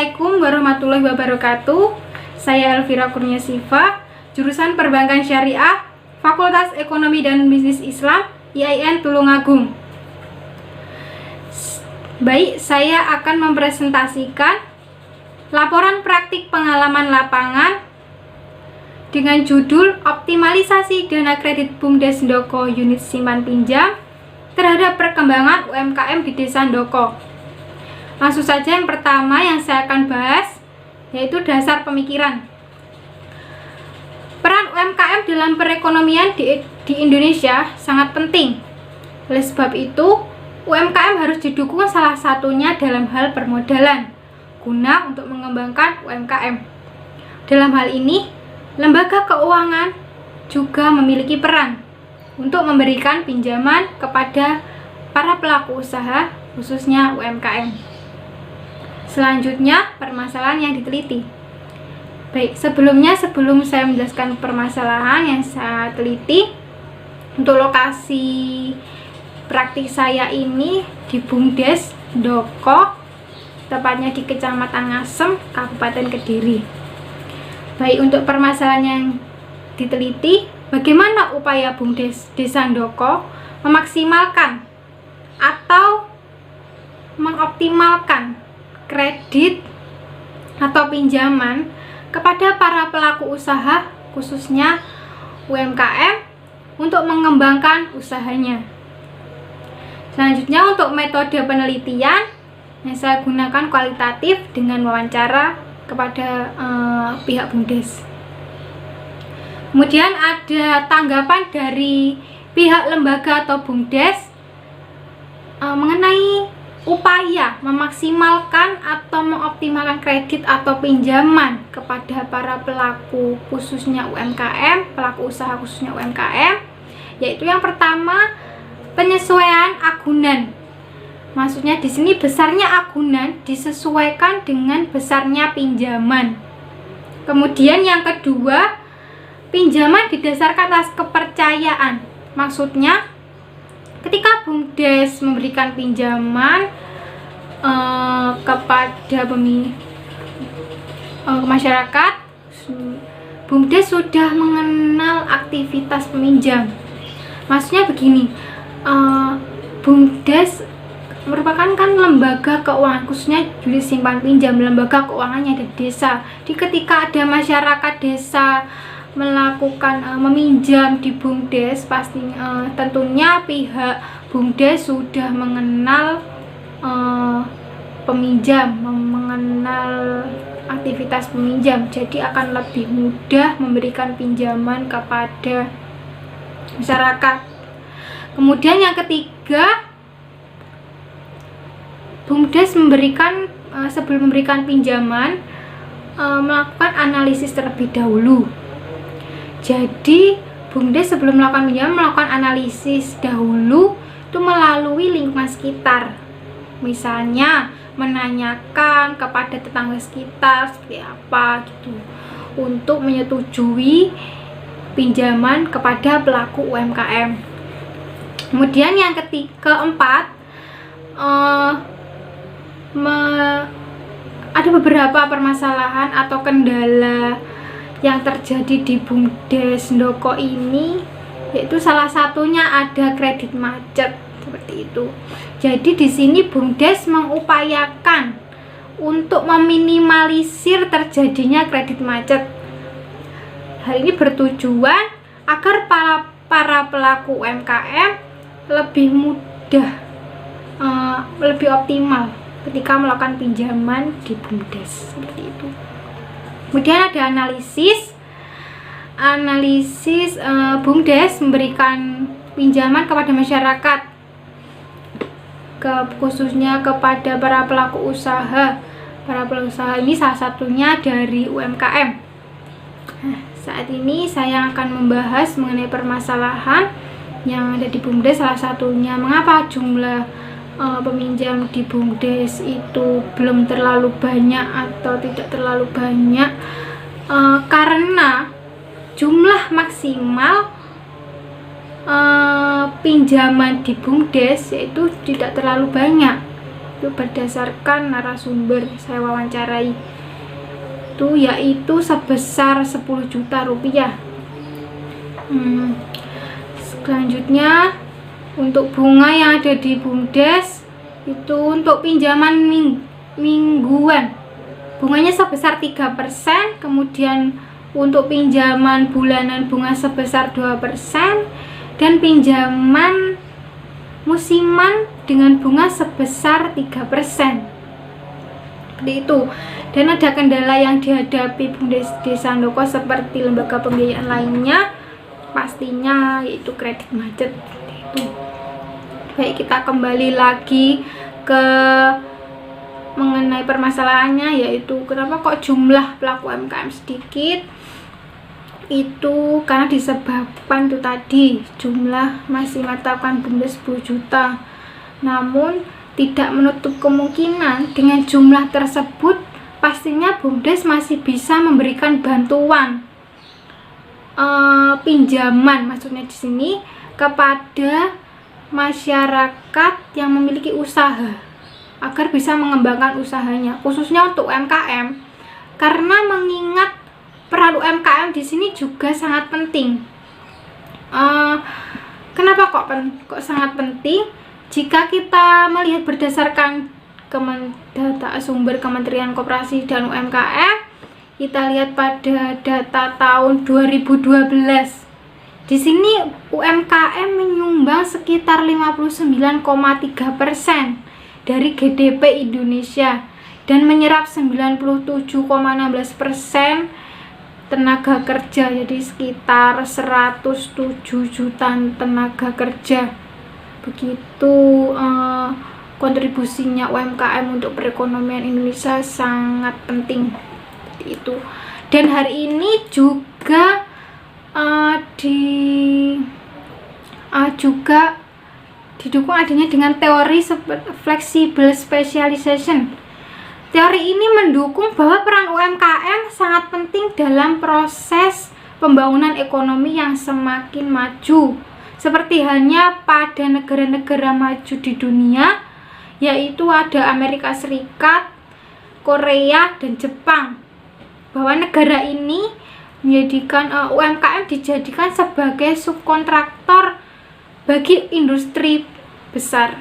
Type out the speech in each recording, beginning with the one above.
Assalamualaikum warahmatullahi wabarakatuh. Saya Elvira Kurniasifa, jurusan Perbankan Syariah, Fakultas Ekonomi dan Bisnis Islam, IAIN Tulungagung. Baik, saya akan mempresentasikan laporan praktik pengalaman lapangan dengan judul Optimalisasi Dana Kredit BUMDes Ndoko Unit Simpan Pinjam terhadap perkembangan UMKM di Desa Ndoko. Langsung saja, yang pertama yang saya akan bahas yaitu dasar pemikiran. Peran UMKM dalam perekonomian di Indonesia sangat penting. Oleh sebab itu, UMKM harus didukung salah satunya dalam hal permodalan guna untuk mengembangkan UMKM. Dalam hal ini, lembaga keuangan juga memiliki peran untuk memberikan pinjaman kepada para pelaku usaha, khususnya UMKM. Selanjutnya, permasalahan yang diteliti. Baik, sebelum saya menjelaskan permasalahan yang saya teliti, untuk lokasi praktik saya ini di BUMDes Ndoko, tepatnya di Kecamatan Ngasem, Kabupaten Kediri. Baik, untuk permasalahan yang diteliti, bagaimana upaya BUMDes Desa Ndoko memaksimalkan atau mengoptimalkan kredit atau pinjaman kepada para pelaku usaha, khususnya UMKM, untuk mengembangkan usahanya. Selanjutnya, untuk metode penelitian yang saya gunakan kualitatif dengan wawancara kepada pihak BUMDes. Kemudian ada tanggapan dari pihak lembaga atau BUMDes mengenai upaya memaksimalkan atau mengoptimalkan kredit atau pinjaman kepada para pelaku khususnya UMKM, pelaku usaha khususnya UMKM, yaitu yang pertama, penyesuaian agunan. Maksudnya di sini besarnya agunan disesuaikan dengan besarnya pinjaman. Kemudian yang kedua, pinjaman didasarkan atas kepercayaan. Maksudnya ketika BUMDes memberikan pinjaman kepada masyarakat, BUMDes sudah mengenal aktivitas peminjam. Maksudnya begini, BUMDes merupakan lembaga keuangan, khususnya unit simpan pinjam, lembaga keuangannya ada di desa. Ketika ada masyarakat desa melakukan meminjam di BUMDes, pastinya tentunya pihak BUMDes sudah mengenal peminjam, mengenal aktivitas peminjam, jadi akan lebih mudah memberikan pinjaman kepada masyarakat. Kemudian yang ketiga, BUMDes sebelum memberikan pinjaman melakukan analisis terlebih dahulu. Jadi BUMDes sebelum melakukan pinjaman melakukan analisis dahulu itu melalui lingkungan sekitar. Misalnya menanyakan kepada tetangga sekitar seperti apa gitu untuk menyetujui pinjaman kepada pelaku UMKM. Kemudian yang keempat, ada beberapa permasalahan atau kendala yang terjadi di BUMDes Ndoko ini, yaitu salah satunya ada kredit macet seperti itu. Jadi di sini BUMDes mengupayakan untuk meminimalisir terjadinya kredit macet. Hal ini bertujuan agar para pelaku UMKM lebih mudah, lebih optimal ketika melakukan pinjaman di BUMDes seperti itu. Kemudian ada analisis BUMDes memberikan pinjaman kepada masyarakat, khususnya kepada para pelaku usaha. Para pelaku usaha ini salah satunya dari UMKM. Saat ini saya akan membahas mengenai permasalahan yang ada di BUMDes. Salah satunya mengapa jumlah peminjam di BUMDes itu belum terlalu banyak atau tidak terlalu banyak, karena jumlah maksimal pinjaman di BUMDes yaitu tidak terlalu banyak. Itu berdasarkan narasumber saya wawancarai itu, yaitu sebesar 10 juta rupiah. Selanjutnya untuk bunga yang ada di BUMDes itu untuk pinjaman mingguan bunganya sebesar 3%, kemudian untuk pinjaman bulanan bunga sebesar 2%, dan pinjaman musiman dengan bunga sebesar 3%. Seperti itu. Dan ada kendala yang dihadapi BUMDes Desa Handoko seperti lembaga pembiayaan lainnya, pastinya yaitu kredit macet. Itu. Baik, kita kembali lagi ke mengenai permasalahannya, yaitu kenapa kok jumlah pelaku UMKM sedikit. Itu karena disebabkan itu tadi, jumlah masih menetapkan BUMDes 10 juta. Namun tidak menutup kemungkinan dengan jumlah tersebut pastinya BUMDes masih bisa memberikan bantuan pinjaman, maksudnya di sini kepada masyarakat yang memiliki usaha agar bisa mengembangkan usahanya, khususnya untuk UMKM, karena mengingat peran UMKM di sini juga sangat penting. Kenapa kok sangat penting? Jika kita melihat berdasarkan data sumber Kementerian Koperasi dan UMKM, kita lihat pada data tahun 2012. Di sini UMKM menyumbang sekitar 59,3% dari GDP Indonesia dan menyerap 97,16% tenaga kerja, jadi sekitar 107 juta tenaga kerja. Begitu kontribusinya UMKM untuk perekonomian Indonesia sangat penting. Seperti itu. Dan hari ini juga juga didukung adanya dengan teori flexible specialization. Teori ini mendukung bahwa peran UMKM sangat penting dalam proses pembangunan ekonomi yang semakin maju, seperti halnya pada negara-negara maju di dunia, yaitu ada Amerika Serikat, Korea, dan Jepang. Bahwa negara ini menjadikan UMKM dijadikan sebagai subkontraktor bagi industri besar.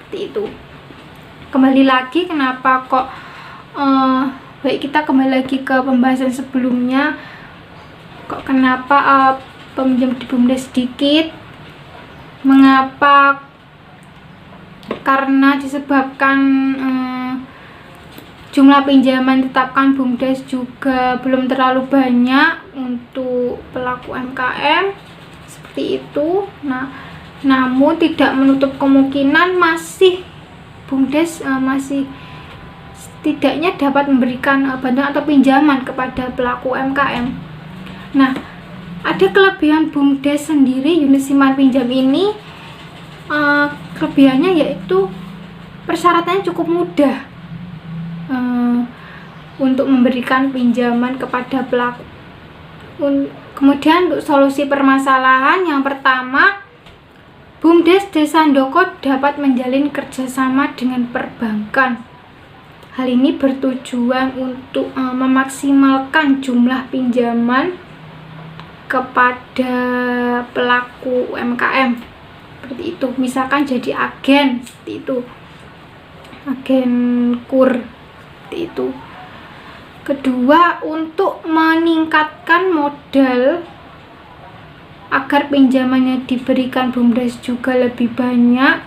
Seperti itu. Kembali lagi, kenapa kok baik, kita kembali lagi ke pembahasan sebelumnya. Kok kenapa peminjam di BUMDes sedikit? Mengapa? Karena disebabkan jumlah pinjaman ditetapkan BUMDes juga belum terlalu banyak untuk pelaku UMKM, seperti itu. Namun tidak menutup kemungkinan BUMDes masih setidaknya dapat memberikan bantuan atau pinjaman kepada pelaku UMKM. Nah, ada kelebihan BUMDes sendiri, unit simpan pinjam ini. Kelebihannya yaitu persyaratannya cukup mudah untuk memberikan pinjaman kepada pelaku. Kemudian untuk solusi permasalahan, yang pertama, BUMDes Desa Handoko dapat menjalin kerjasama dengan perbankan. Hal ini bertujuan untuk memaksimalkan jumlah pinjaman kepada pelaku UMKM. Seperti itu, misalkan jadi agen, seperti itu, agen KUR, seperti itu. Kedua, untuk meningkatkan modal agar pinjamannya diberikan BUMDes juga lebih banyak,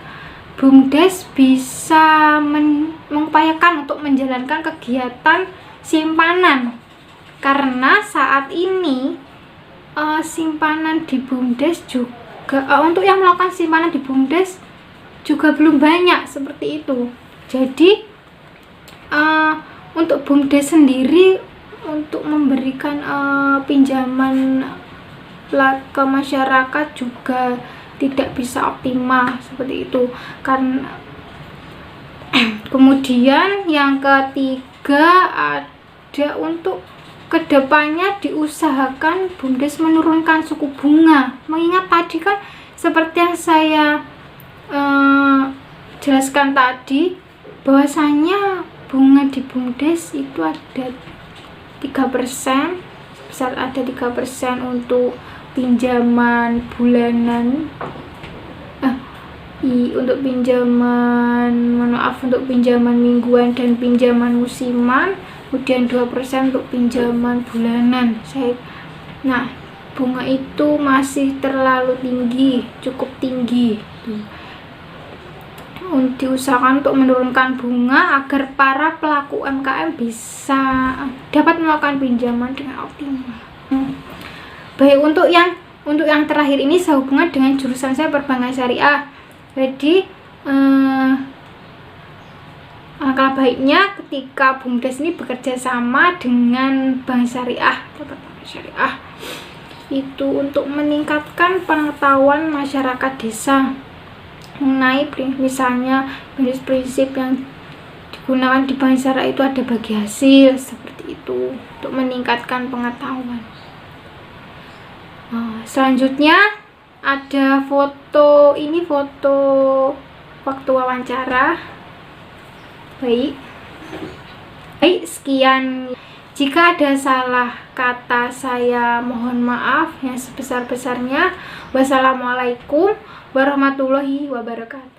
BUMDes bisa mengupayakan untuk menjalankan kegiatan simpanan, karena saat ini simpanan di BUMDes juga untuk yang melakukan simpanan di BUMDes juga belum banyak, seperti itu. Jadi untuk BUMDes sendiri untuk memberikan pinjaman ke masyarakat juga tidak bisa optimal, seperti itu. Kemudian yang ketiga, ada untuk kedepannya diusahakan BUMDes menurunkan suku bunga, mengingat tadi kan seperti yang saya jelaskan tadi, bahwasanya bunga di BUMDes itu ada 3%, sebesar ada 3% untuk pinjaman bulanan, untuk pinjaman mingguan dan pinjaman musiman, kemudian 2% untuk pinjaman bulanan. Nah, bunga itu masih terlalu tinggi, cukup tinggi. Diusahakan untuk menurunkan bunga agar para pelaku UMKM bisa dapat melakukan pinjaman dengan optimal. Baik, untuk yang terakhir ini sehubungan dengan jurusan saya perbankan syariah. Jadi alangkah baiknya ketika BUMDes ini bekerja sama dengan bank syariah, itu untuk meningkatkan pengetahuan masyarakat desa mengenai misalnya prinsip yang digunakan di bank syariah itu ada bagi hasil, seperti itu, untuk meningkatkan pengetahuan. Selanjutnya ada foto waktu wawancara. Baik, sekian. Jika ada salah kata saya mohon maaf yang sebesar-besarnya. Wassalamualaikum warahmatullahi wabarakatuh.